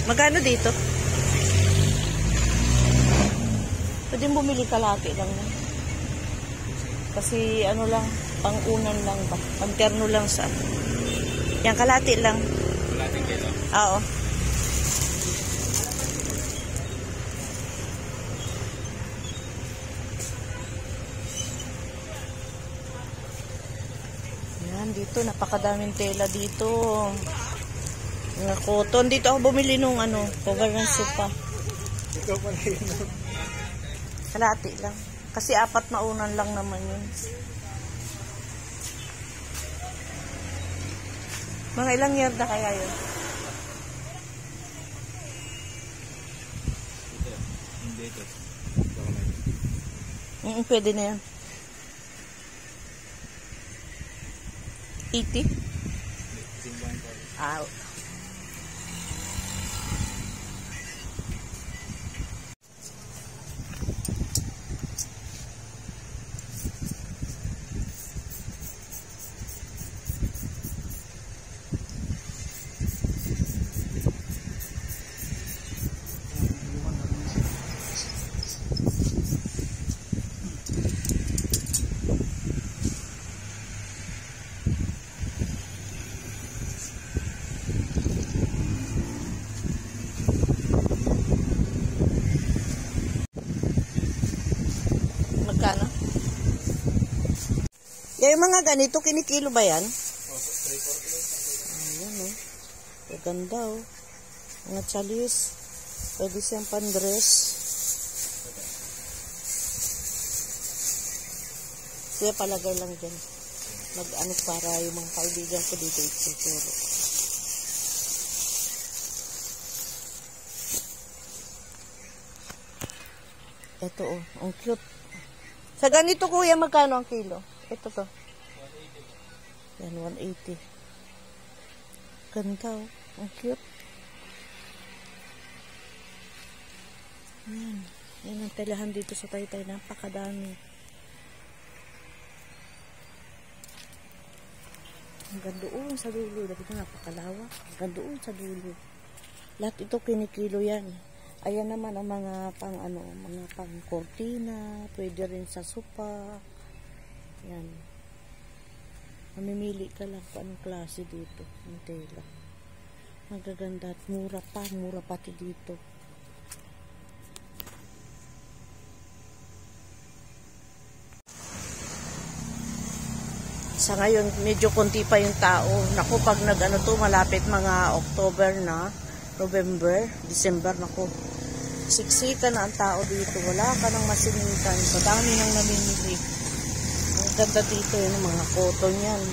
Magkano dito? Pwede bumili kalahati lang na. Kasi ano lang, pang-unan lang ba? Pang-terno lang sa ano. Yan, kalahati lang. Kalahating kilo? Oo. Yan, dito, napakadaming tela dito. Mga cotton. Dito ako bumili nung ano, cover ng sopa. Ikaw pala yun. Kalahati lang. Kasi 4 na unan lang naman yun. Mga ilang year na kaya yun? Dito. Pwede na yan. 80? Ah. Magkano? Yung mga ganito, kinikilo ba yan? Ayan o. Ganda o. Mga chalis. Pwede siyang pandress. Kaya palagay lang dyan. Mag-ano para yung mga kaibigan ko dito ituturo. Ito o. Ang cute. Sa ganito kuya, magkano ang kilo? Ito to. Yan, 180. Ganda oh. Ang cute. Yan. Yan ang telahan dito sa Taytay. Napakadami. Hanggang doon sa dulo. Dito napakalawak. Hanggang doon sa dulo. Lahat ito kinikilo yan. Ayan naman ang mga pang ano, mga pang kortina, pwede rin sa sopa. Yan. Mamimili ka lang kung anong klase dito, ng tela. Magaganda at mura pati dito. Sa ngayon, medyo konti pa yung tao. Naku, pag nag-ano to, malapit mga October na, November, December, naku. Siksika na ang tao dito. Wala ka nang masinitan. Sa dami nang namimili. Ang ganda dito yun, mga cotton yan.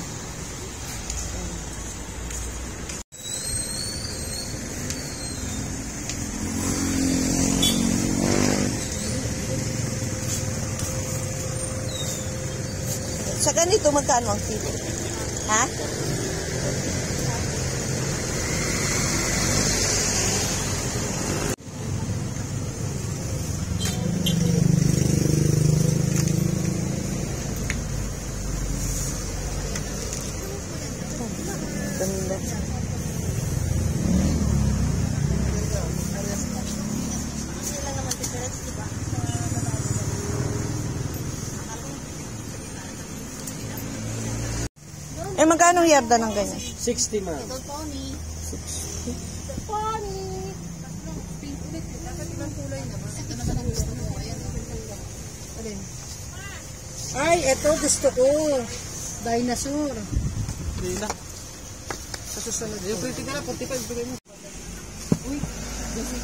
Sa ganito, magkano ang kilo? Ha? Ganda. Eh, magkano yarda ng ganyan? 60 ma'am. Ito, Tony. 60. Tony! Pink ulit. Dapat ibang kulay naman. Ito naman ang gusto mo. Ayan. Alin? Ay, ito gusto ko. Dinosaur. Hindi na. Sa susunod. Yung pretty ka na, 45 bigay mo. Uy, kasi.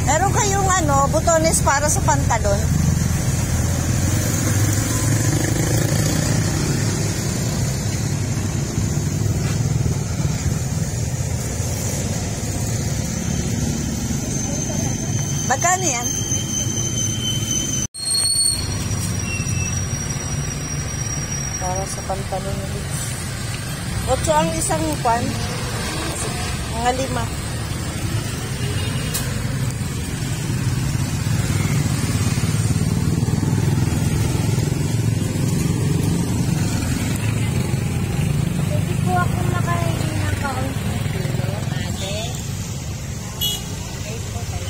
Meron kayong ano, butones para sa pantalon? para sa pantalon ni Liz. 8 ang isang kwan. Mga 5. Pwede po ako makain ng kaunti. Ate? Okay po kayo.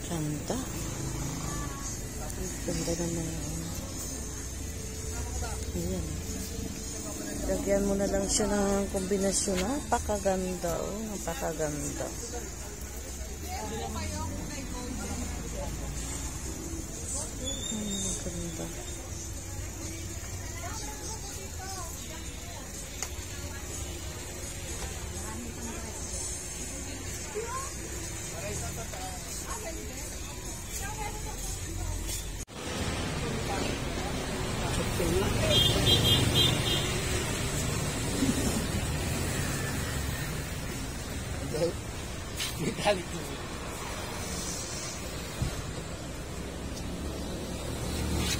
Ganda. Ganda naman yun. Ayan. Lagyan mo na lang siya ng kombinasyon. Napakaganda. Oh, napakaganda. Ganda.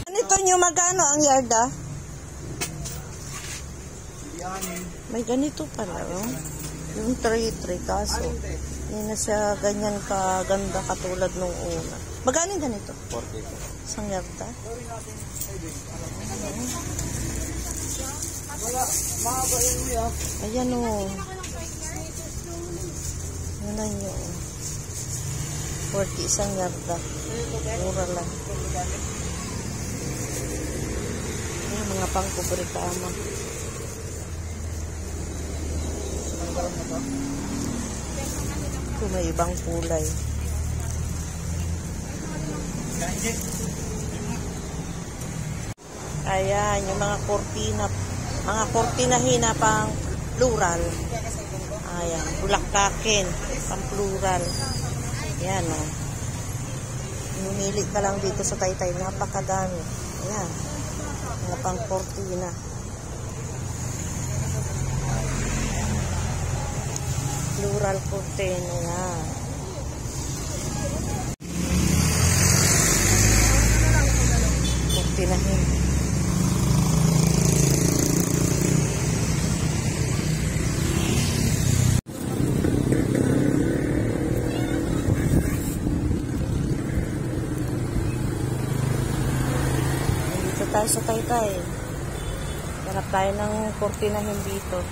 Ganito nyo magkano ang yarda? May ganito pala, oh. Yung 3-3 kaso. Hindi na siya ganyan kaganda katulad nung una. Magkano yung ganito? 40. Isang yarda? Ayan, oh. Yan na nyo. 40 isang yarda. Mura lang. Ayan, mga pang-kubre kama. Ito may ibang kulay. Ayan, yung mga kortina. Mga kortinahin na pang plural. Ayan, bulakakin. Pang plural. Ayan, o. Numili ka lang dito sa Taytay. Napakadami. Ayan. Mga pang kortina. Plural curtain. Ayan. Kortinahin. Tayo sa Taytay. Hanap tayo ng kortinahin dito.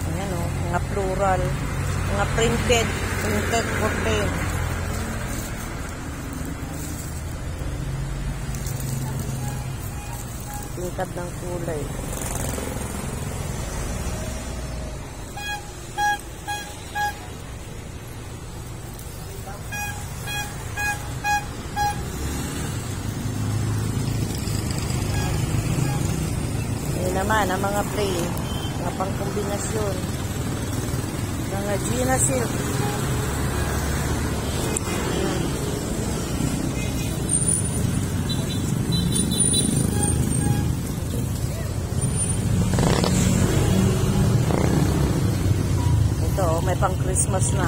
Ayan, o. Mga plural. Mga printed curtain. Tingkad ng kulay. Naman ang mga plain, mga pangkombinasyon, mga Gina silk. Ito, may pang Christmas na.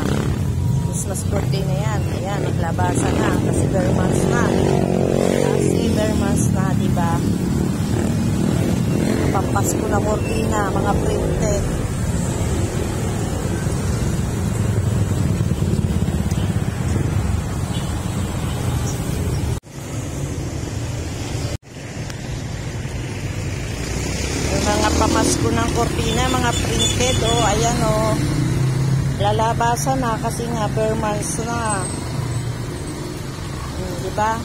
Christmas birthday na yan. Ayan, naglabasan na kasi bare months na. Kasi bare months na, diba? Pampasko na kortina, mga printed. Yung mga pamasko ng kortina, mga printed, oh, ayan, oh. Lalabasan na kasi nga bare months na. Diba?